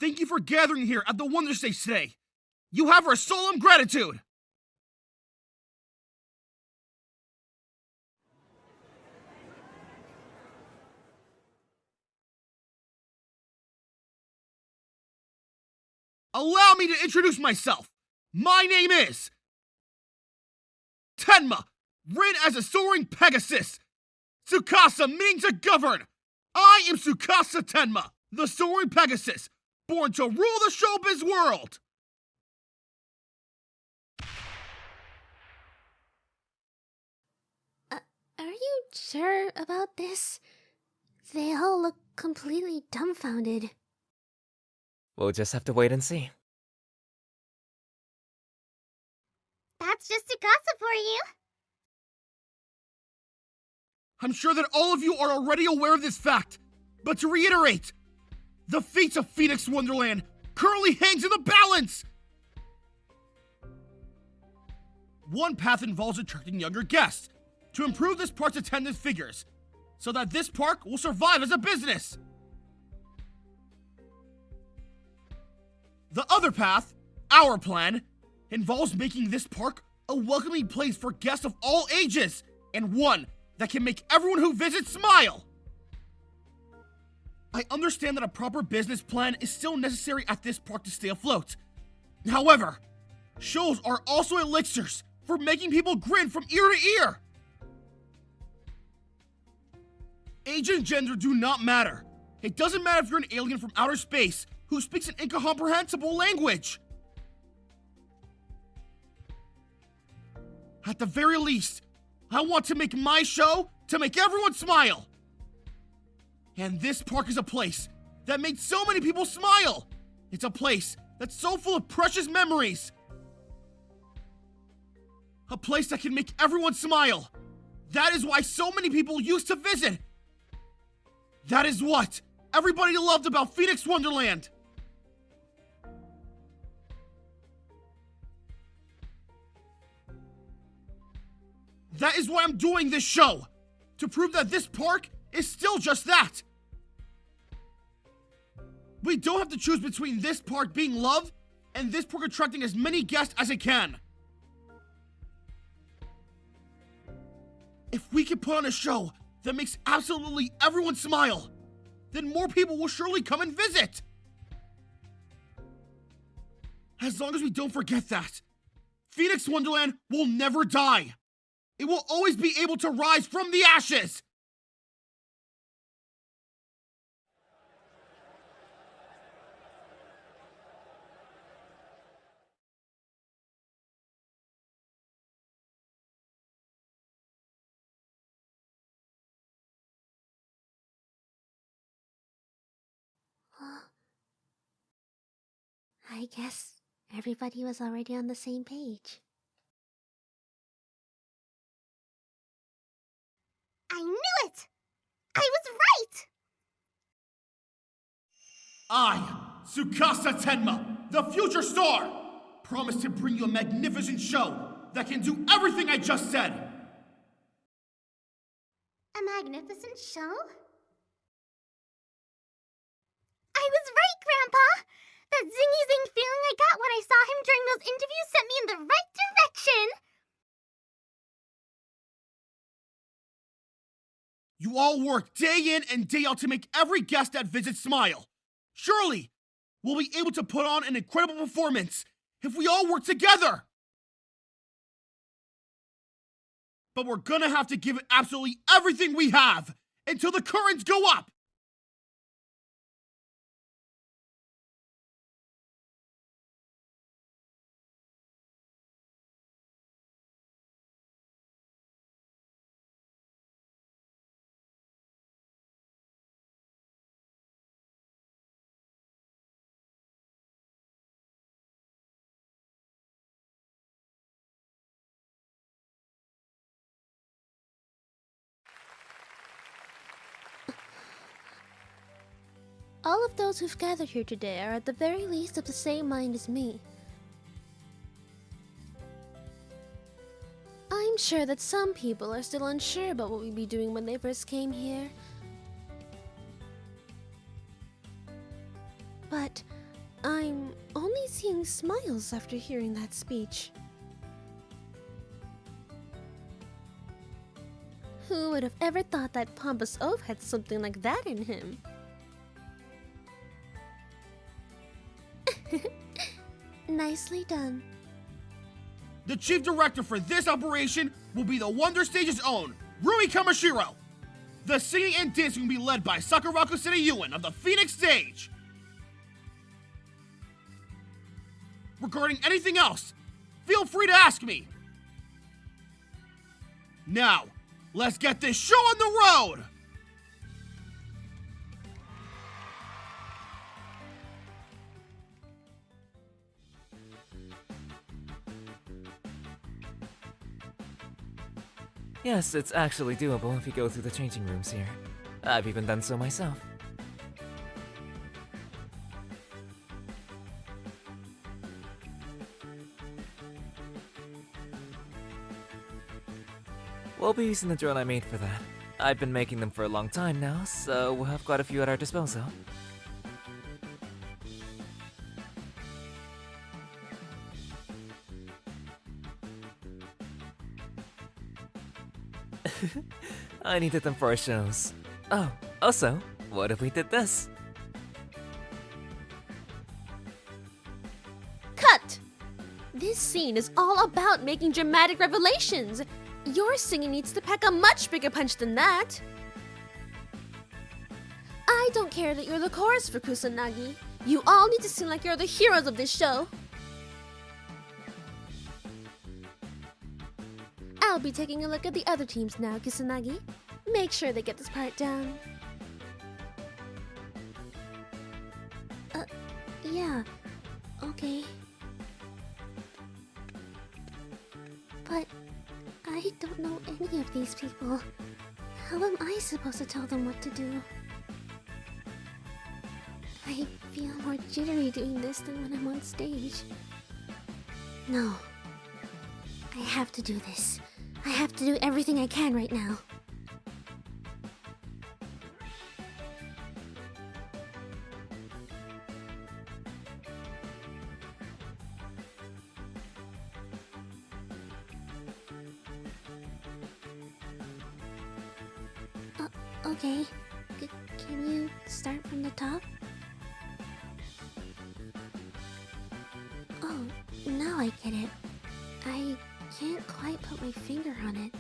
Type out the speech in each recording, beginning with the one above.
thank you for gathering here at the Wonder Stage today. You have our solemn gratitude. Allow me to introduce myself. My name is Tenma, Rin as a soaring Pegasus. Tsukasa meaning to govern. I am Tsukasa Tenma, the soaring Pegasus, born to rule the showbiz world. Are you sure about this? They all look completely dumbfounded. We'll just have to wait and see. That's just Tsukasa for you. I'm sure that all of you are already aware of this fact, but to reiterate, the fate of Phoenix Wonderland currently hangs in the balance! One path involves attracting younger guests to improve this park's attendance figures, so that this park will survive as a business. The other path, our plan, involves making this park a welcoming place for guests of all ages, and one that can make everyone who visits smile. I understand that a proper business plan is still necessary at this park to stay afloat. However, shows are also elixirs for making people grin from ear to ear. Age and gender do not matter. It doesn't matter if you're an alien from outer space who speaks an incomprehensible language. At the very least, I want to make my show to make everyone smile. And this park is a place that made so many people smile. It's a place that's so full of precious memories. A place that can make everyone smile. That is why so many people used to visit. That is what everybody loved about Phoenix Wonderland. That is why I'm doing this show, to prove that this park is still just that. We don't have to choose between this park being loved and this park attracting as many guests as it can. If we can put on a show that makes absolutely everyone smile, then more people will surely come and visit. As long as we don't forget that, Phoenix Wonderland will never die. It will always be able to rise from the ashes! I guess everybody was already on the same page. I knew it! I was right! I, Tsukasa Tenma, the future star, promise to bring you a magnificent show that can do everything I just said. A magnificent show? I was right, Grandpa! That zingy-zing feeling I got when I saw him during those interviews sent me in the right direction! You all work day in and day out to make every guest that visits smile. Surely, we'll be able to put on an incredible performance if we all work together. But we're gonna have to give it absolutely everything we have until the curtains go up. All of those who've gathered here today are at the very least of the same mind as me. I'm sure that some people are still unsure about what we'd be doing when they first came here. But seeing smiles after hearing that speech. Who would have ever thought that pompous oaf had something like that in him? Nicely done. The chief director for this operation will be the Wonder Stage's own, Rui Kamishiro. The singing and dancing will be led by Sakurako Seneyuin of the Phoenix Stage. Regarding anything else, feel free to ask me. Now, let's get this show on the road! Yes, it's actually doable if you go through the changing rooms here. I've even done so myself. We'll be using the drone I made for that. I've been making them for a long time now, so we'll have quite a few at our disposal. I needed them for our shows. Oh, also, what if we did this? Cut! This scene is all about making dramatic revelations. Your singing needs to pack a much bigger punch than that. I don't care that you're the chorus for Kusanagi. You all need to sing like you're the heroes of this show. I'll be taking a look at the other teams now, Kusanagi. Make sure they get this part down. Yeah. Okay. But I don't know any of these people. How am I supposed to tell them what to do? I feel more jittery doing this than when I'm on stage. No. I have to do this. I have to do everything I can right now. Okay. Can you start from the top? Oh, now I get it. I can't quite put my finger on it,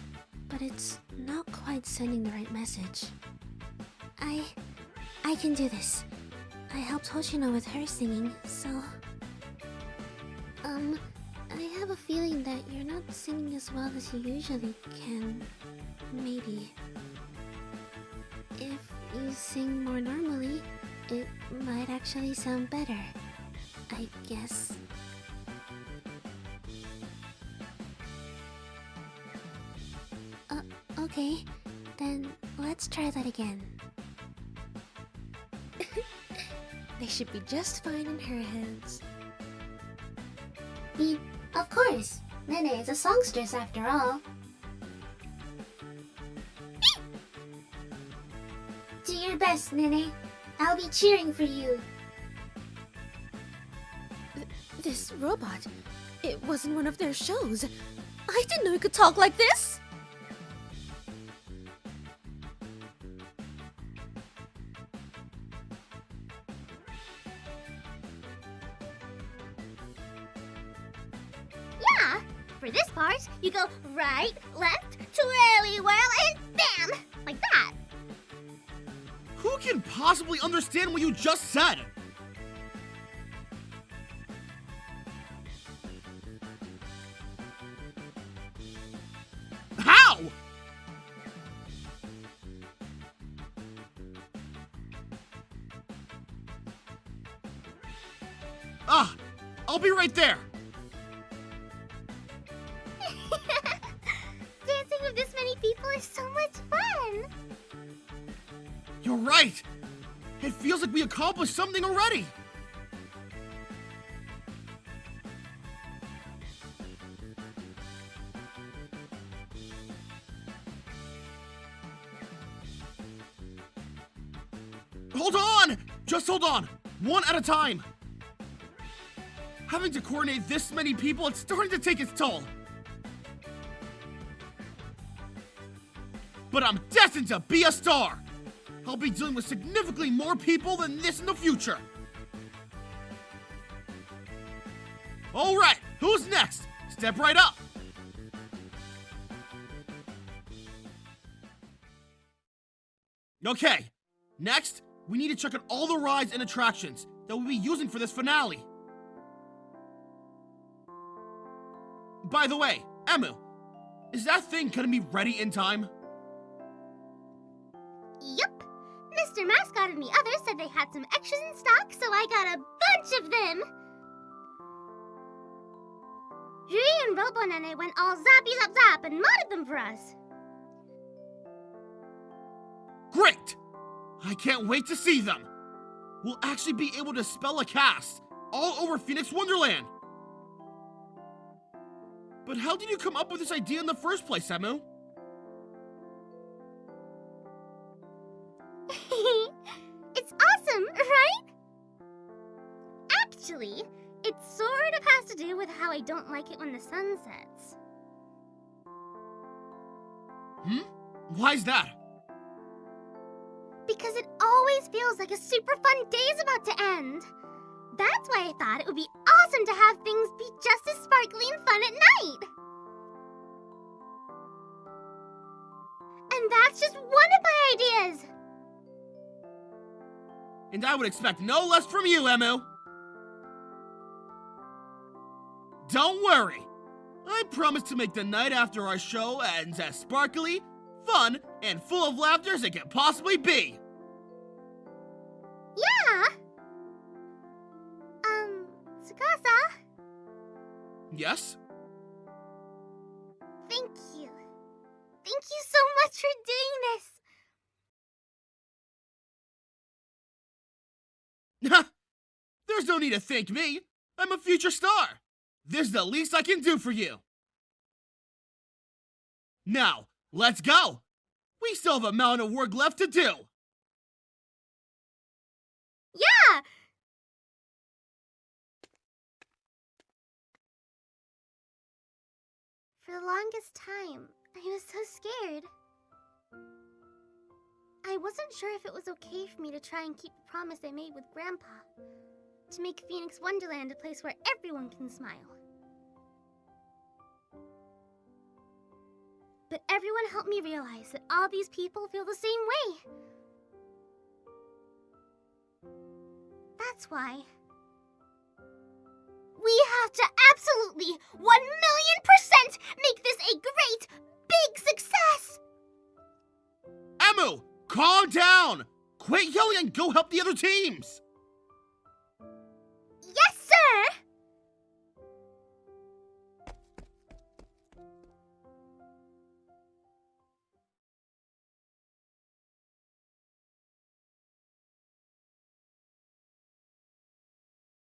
but it's not quite sending the right message. I can do this. I helped Hoshino with her singing, so... I have a feeling that you're not singing as well as you usually can. Maybe. If you sing more normally, it might actually sound better. I guess. Okay. Then let's try that again. They should be just fine in her hands. Of course. Nene is a songstress after all. Do your best, Nene. I'll be cheering for you. This robot, it wasn't one of their shows. I didn't know it could talk like this. Yeah! For this part, you go right, left, twirly whirl, and bam! Like that. Who can possibly understand what you just said? How? I'll be right there. Dancing with this many people is so much fun. You're right. It feels like we accomplished something already. Hold on! Just hold on. One at a time. Having to coordinate this many people, it's starting to take its toll. But I'm destined to be a star. I'll be dealing with significantly more people than this in the future. All right, who's next? Step right up. Okay, next, we need to check out all the rides and attractions that we'll be using for this finale. By the way, Emu, is that thing gonna be ready in time? Yup. Mr. Mascot and the others said they had some extras in stock, so I got a bunch of them. Yuri and Robonene went all zappy zap zap and modded them for us. Great! I can't wait to see them. We'll actually be able to spell a cast all over Phoenix Wonderland. But how did you come up with this idea in the first place, Emu? It's awesome, right? Actually, it sort of has to do with how I don't like it when the sun sets. Why's that? Because it always feels like a super fun day is about to end. That's why I thought it would be awesome to have things be just as sparkly and fun at night. And that's just one of my ideas. And I would expect no less from you, Emu. Don't worry. I promise to make the night after our show ends as sparkly, fun, and full of laughter as it can possibly be. Yeah. Tsukasa? Yes? Thank you. Thank you so much for doing this. There's no need to thank me. I'm a future star. This is the least I can do for you. Now, let's go. We still have a mountain of work left to do. Yeah! For the longest time, I was so scared. I wasn't sure if it was okay for me to try and keep the promise I made with Grandpa. To make Phoenix Wonderland a place where everyone can smile. But everyone helped me realize that all these people feel the same way. That's why we have to absolutely 1,000,000% make this a great, big success! Emu, calm down! Quit yelling and go help the other teams!